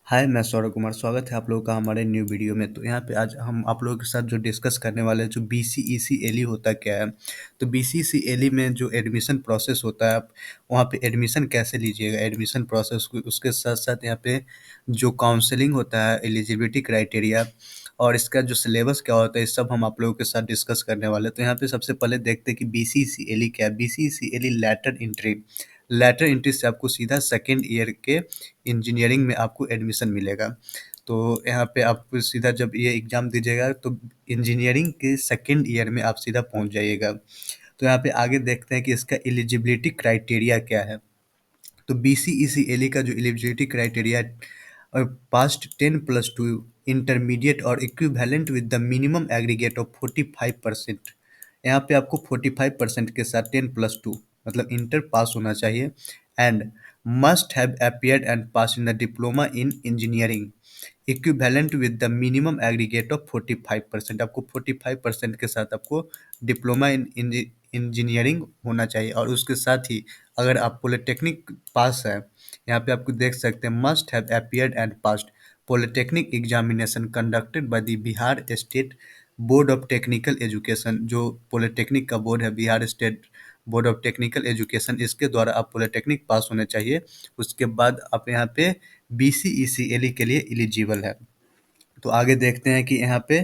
हाय, मैं सौरभ कुमार, स्वागत है आप लोगों का हमारे न्यू वीडियो में। तो यहाँ पे आज हम आप लोगों के साथ जो डिस्कस करने वाले हैं, जो बीसीईसीएलई होता क्या है। तो बीसीईसीएलई में जो एडमिशन प्रोसेस होता है, आप वहाँ पे एडमिशन कैसे लीजिएगा, एडमिशन प्रोसेस को उसके साथ-साथ यहाँ पे जो काउंसलिंग होता है, एलिजिबिलिटी क्राइटेरिया और इसका जो सिलेबस क्या होता है, ये सब हम आप लोगों के साथ डिस्कस करने वाले हैं। तो यहाँ पे सबसे पहले देखते हैं कि बीसीईसीएलई क्या है। बीसीईसीएलई लैटर एंट्री से आपको सीधा सेकंड ईयर के इंजीनियरिंग में आपको एडमिशन मिलेगा। तो यहाँ पे आप सीधा जब ये एग्ज़ाम दीजिएगा तो इंजीनियरिंग के सेकंड ईयर में आप सीधा पहुँच जाइएगा। तो यहाँ पे आगे देखते हैं कि इसका एलिजिबिलिटी क्राइटेरिया क्या है। तो बीसीईसीएलई का जो एलिजिबिलिटी क्राइटेरिया पास्ट 10+2 इंटरमीडिएट और equivalent with the minimum aggregate of 45%। यहाँ पे आपको 45% के साथ 10+2 मतलब इंटर पास होना चाहिए and must have appeared and pass in the diploma in engineering equivalent with the minimum aggregate of 45%। आपको 45% के साथ आपको डिप्लोमा इन इंजीनियरिंग होना चाहिए और उसके साथ ही अगर आप पॉलिटेक्निक पास है, यहाँ पे आपको देख सकते हैं must have appeared and passed polytechnic examination conducted by the Bihar state board of technical education. जो पॉलिटेक्निक का बोर्ड है, Bihar state board of technical education, इसके द्वारा आप पॉलिटेक्निक पास होने चाहिए। उसके बाद आप यहाँ पे बीसीईसीएलई के लिए एलिजिबल है। तो आगे देखते हैं कि यहाँ पे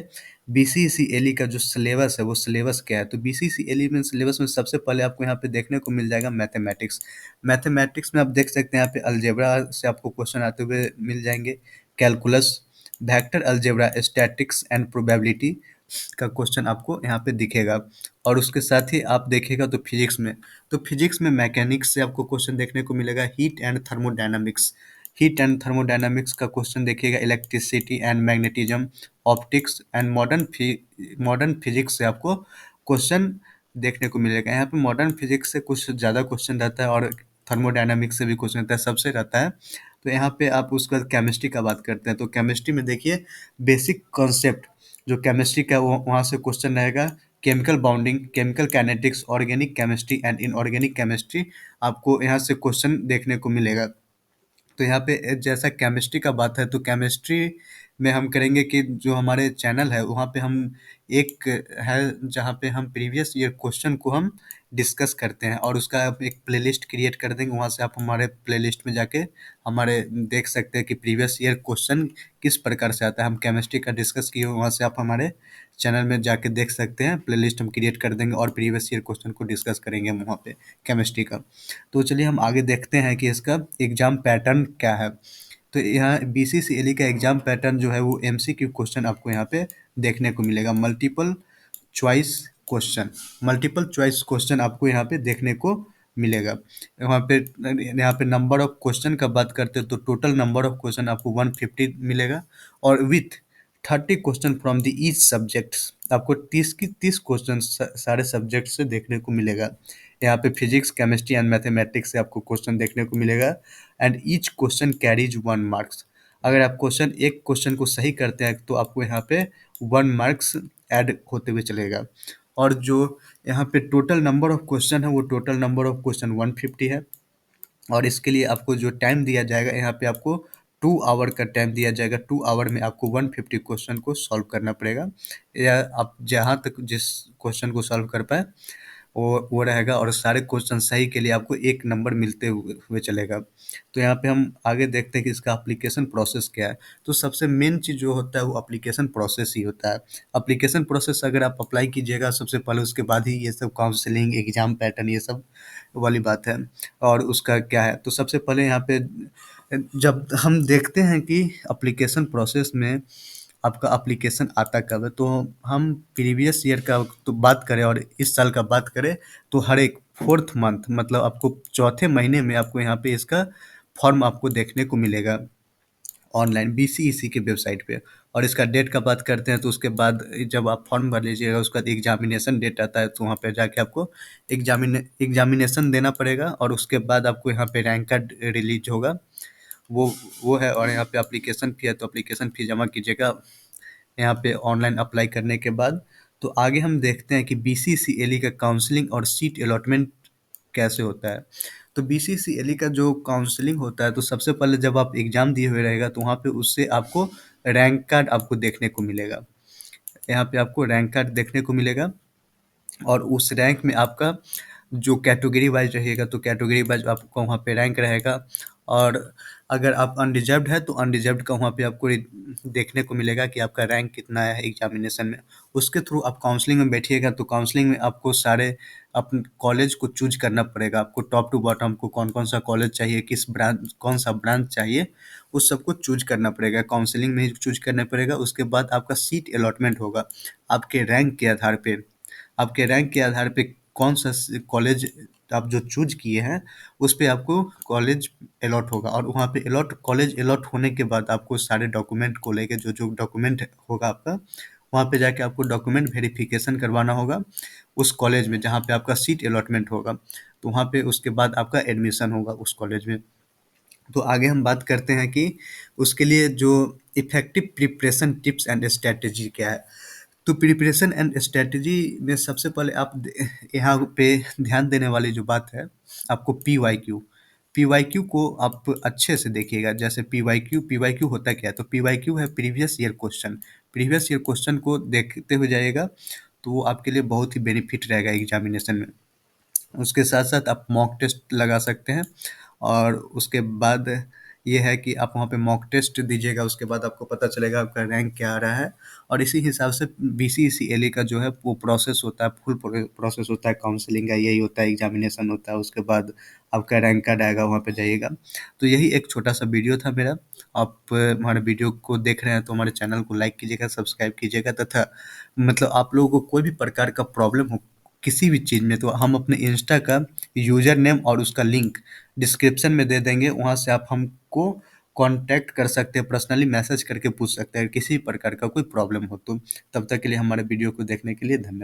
बीसीसीएलई का जो सिलेबस है वो सिलेबस क्या है। तो बीसीसीएलई में सिलेबस में सबसे पहले आपको यहाँ पे देखने को मिल जाएगा मैथमेटिक्स। मैथमेटिक्स में आप देख सकते हैं यहाँ पे अलजेब्रा से आपको क्वेश्चन आते हुए मिल जाएंगे, calculus, vector algebra, statics and probability का क्वेश्चन आपको यहाँ पे दिखेगा। और उसके साथ ही आप देखिएगा तो फिजिक्स में मैकेनिक्स से आपको क्वेश्चन देखने को मिलेगा, हीट एंड थर्मोडायनामिक्स का क्वेश्चन देखिएगा, electricity and magnetism, optics and modern physics से आपको क्वेश्चन देखने को मिलेगा। यहाँ पे मॉडर्न फिजिक्स से कुछ ज़्यादा क्वेश्चन रहता है और थर्मोडायनामिक्स से भी क्वेश्चन रहता है, सबसे रहता है। तो यहाँ पे आप उसके बाद केमिस्ट्री का बात करते हैं। तो केमिस्ट्री में देखिए बेसिक कॉन्सेप्ट जो केमिस्ट्री का वो वहाँ से क्वेश्चन रहेगा, chemical bounding, chemical kinetics, organic chemistry and inorganic chemistry आपको यहाँ से क्वेश्चन देखने को मिलेगा। तो यहाँ पे जैसा केमिस्ट्री का बात है तो केमिस्ट्री में हम करेंगे कि जो हमारे चैनल है वहाँ पे हम एक है जहाँ पे हम प्रीवियस ईयर क्वेश्चन को हम डिस्कस करते हैं और उसका आप एक प्लेलिस्ट क्रिएट कर देंगे। वहाँ से आप हमारे प्लेलिस्ट में जाके हमारे देख सकते हैं कि प्रीवियस ईयर क्वेश्चन किस प्रकार से आता है। हम केमिस्ट्री का डिस्कस किए वहाँ से आप हमारे चैनल में जाके देख सकते हैं, प्लेलिस्ट हम क्रिएट कर देंगे और प्रीवियस ईयर क्वेश्चन को डिस्कस करेंगे हम वहाँ पे केमिस्ट्री का। तो चलिए हम आगे देखते हैं कि इसका एग्ज़ाम पैटर्न क्या है। तो यहाँ बीसीसीएलई का एग्ज़ाम पैटर्न जो है वो एमसीक्यू क्वेश्चन आपको यहाँ पे देखने को मिलेगा। चॉइस मल्टीपल चॉइस क्वेश्चन आपको यहाँ पे देखने को मिलेगा। यहाँ पे नंबर ऑफ क्वेश्चन का बात करते हैं तो टोटल नंबर ऑफ क्वेश्चन आपको 150 मिलेगा और with 30 question from the each subject आपको 30 क्वेश्चन सारे सब्जेक्ट से देखने को मिलेगा। यहाँ पे फिजिक्स, केमिस्ट्री एंड मैथमेटिक्स से आपको क्वेश्चन देखने को मिलेगा and each question carries 1 marks. अगर आप एक क्वेश्चन को सही करते हैं तो आपको यहाँ पे 1 मार्क्स ऐड होते हुए चलेगा। और जो यहाँ पे टोटल नंबर ऑफ क्वेश्चन है वो टोटल नंबर ऑफ क्वेश्चन 150 है और इसके लिए आपको जो टाइम दिया जाएगा यहाँ पे आपको 2 आवर का टाइम दिया जाएगा। 2 आवर में आपको 150 क्वेश्चन को सॉल्व करना पड़ेगा या आप जहाँ तक जिस क्वेश्चन को सॉल्व कर पाए वो रहेगा और सारे क्वेश्चन सही के लिए आपको 1 नंबर मिलते हुए चलेगा। तो यहाँ पे हम आगे देखते हैं कि इसका एप्लीकेशन प्रोसेस क्या है। तो सबसे मेन चीज़ जो होता है वो एप्लीकेशन प्रोसेस ही होता है। एप्लीकेशन प्रोसेस अगर आप अप्लाई कीजिएगा सबसे पहले, उसके बाद ही ये सब काउंसलिंग, एग्ज़ाम पैटर्न ये सब वाली बात है। और उसका क्या है तो सबसे पहले यहाँ पे जब हम देखते हैं कि एप्लीकेशन प्रोसेस में आपका एप्लीकेशन आता कब है, तो हम प्रीवियस ईयर का तो बात करें और इस साल का बात करें तो हर एक 4th मंथ मतलब आपको चौथे महीने में आपको यहाँ पे इसका फॉर्म आपको देखने को मिलेगा ऑनलाइन बीसीईसी के वेबसाइट पे। और इसका डेट का बात करते हैं तो उसके बाद जब आप फॉर्म भर लीजिएगा उसके बाद एग्जामिनेशन डेट आता है तो वहाँ पे जाके आपको एग्जामिनेशन देना पड़ेगा और उसके बाद आपको यहाँ पे रैंक कार्ड रिलीज होगा। वो वो है और यहाँ पे एप्लीकेशन फ़ी है तो एप्लीकेशन फ़ी जमा कीजिएगा यहाँ पे ऑनलाइन अप्लाई करने के बाद। तो आगे हम देखते हैं कि बीसीसीएलई का काउंसलिंग और सीट अलॉटमेंट कैसे होता है। तो बीसीसीएल का जो काउंसलिंग होता है, तो सबसे पहले जब आप एग्ज़ाम दिए हुए रहेगा, तो वहाँ पे उससे आपको रैंक कार्ड आपको देखने को मिलेगा। यहाँ पे आपको रैंक कार्ड देखने को मिलेगा और उस रैंक में आपका जो कैटेगरी वाइज रहेगा, तो कैटेगरी वाइज आपका वहाँ पे रैंक रहेगा। और अगर आप अनरिजर्व्ड है, तो अनरिजर्व्ड का वहाँ पे आपको देखने को मिलेगा कि आपका रैंक कितना है एग्जामिनेशन में। उसके थ्रू आप काउंसलिंग में बैठिएगा, तो काउंसलिंग में आपको सारे अपने कॉलेज को चूज करना पड़ेगा। आपको टॉप टू बॉटम को कौन कौन सा कॉलेज चाहिए, किस ब्रांच, कौन सा ब्रांच चाहिए, उस सबको चूज करना पड़ेगा। काउंसलिंग में ही चूज करना पड़ेगा। उसके बाद आपका सीट अलॉटमेंट होगा आपके रैंक के आधार पे। आपके रैंक के आधार पे कौन सा कॉलेज आप जो चूज किए हैं, उस पे आपको कॉलेज अलॉट होगा। और वहाँ पे कॉलेज अलॉट होने के बाद आपको सारे डॉक्यूमेंट को लेके जो जो डॉक्यूमेंट होगा आपका, वहाँ पे जाके आपको डॉक्यूमेंट वेरिफिकेशन करवाना होगा उस कॉलेज में जहाँ पे आपका सीट अलॉटमेंट होगा। तो वहाँ पे उसके बाद आपका एडमिशन होगा उस कॉलेज में। तो आगे हम बात करते हैं कि उसके लिए जो effective preparation tips and strategy क्या है। तो प्रिपरेशन एंड स्ट्रेटजी में सबसे पहले आप यहाँ पे ध्यान देने वाली जो बात है, आपको पी वाई क्यू को आप अच्छे से देखिएगा। जैसे पी वाई क्यू होता क्या है, तो पी वाई क्यू है previous year question. Previous year question को देखते हुए जाइएगा, तो वो आपके लिए बहुत ही बेनिफिट रहेगा एग्जामिनेशन में। उसके साथ-साथ आप मॉक टेस्ट लगा सकते हैं। और उसके बाद ये है कि आप वहाँ पे मॉक टेस्ट दीजिएगा, उसके बाद आपको पता चलेगा आपका रैंक क्या आ रहा है। और इसी हिसाब से बीसीसीएल का जो है वो प्रोसेस होता है, फुल प्रोसेस होता है काउंसलिंग का, यही होता है, एग्जामिनेशन होता है, उसके बाद आपका रैंक कार्ड आएगा, वहाँ पे जाइएगा। तो यही एक छोटा-सा वीडियो था मेरा। आप हमारे वीडियो को देख रहे हैं तो हमारे चैनल को लाइक कीजिएगा, सब्सक्राइब कीजिएगा। तथा मतलब आप लोगों को कोई भी प्रकार का प्रॉब्लम हो किसी भी चीज़ में, तो हम अपने इंस्टा का यूज़र नेम और उसका लिंक डिस्क्रिप्शन में दे देंगे। वहाँ से आप हमको कॉन्टैक्ट कर सकते हैं, पर्सनली मैसेज करके पूछ सकते हैं किसी प्रकार का कोई प्रॉब्लम हो तो। तब तक के लिए हमारे वीडियो को देखने के लिए धन्यवाद।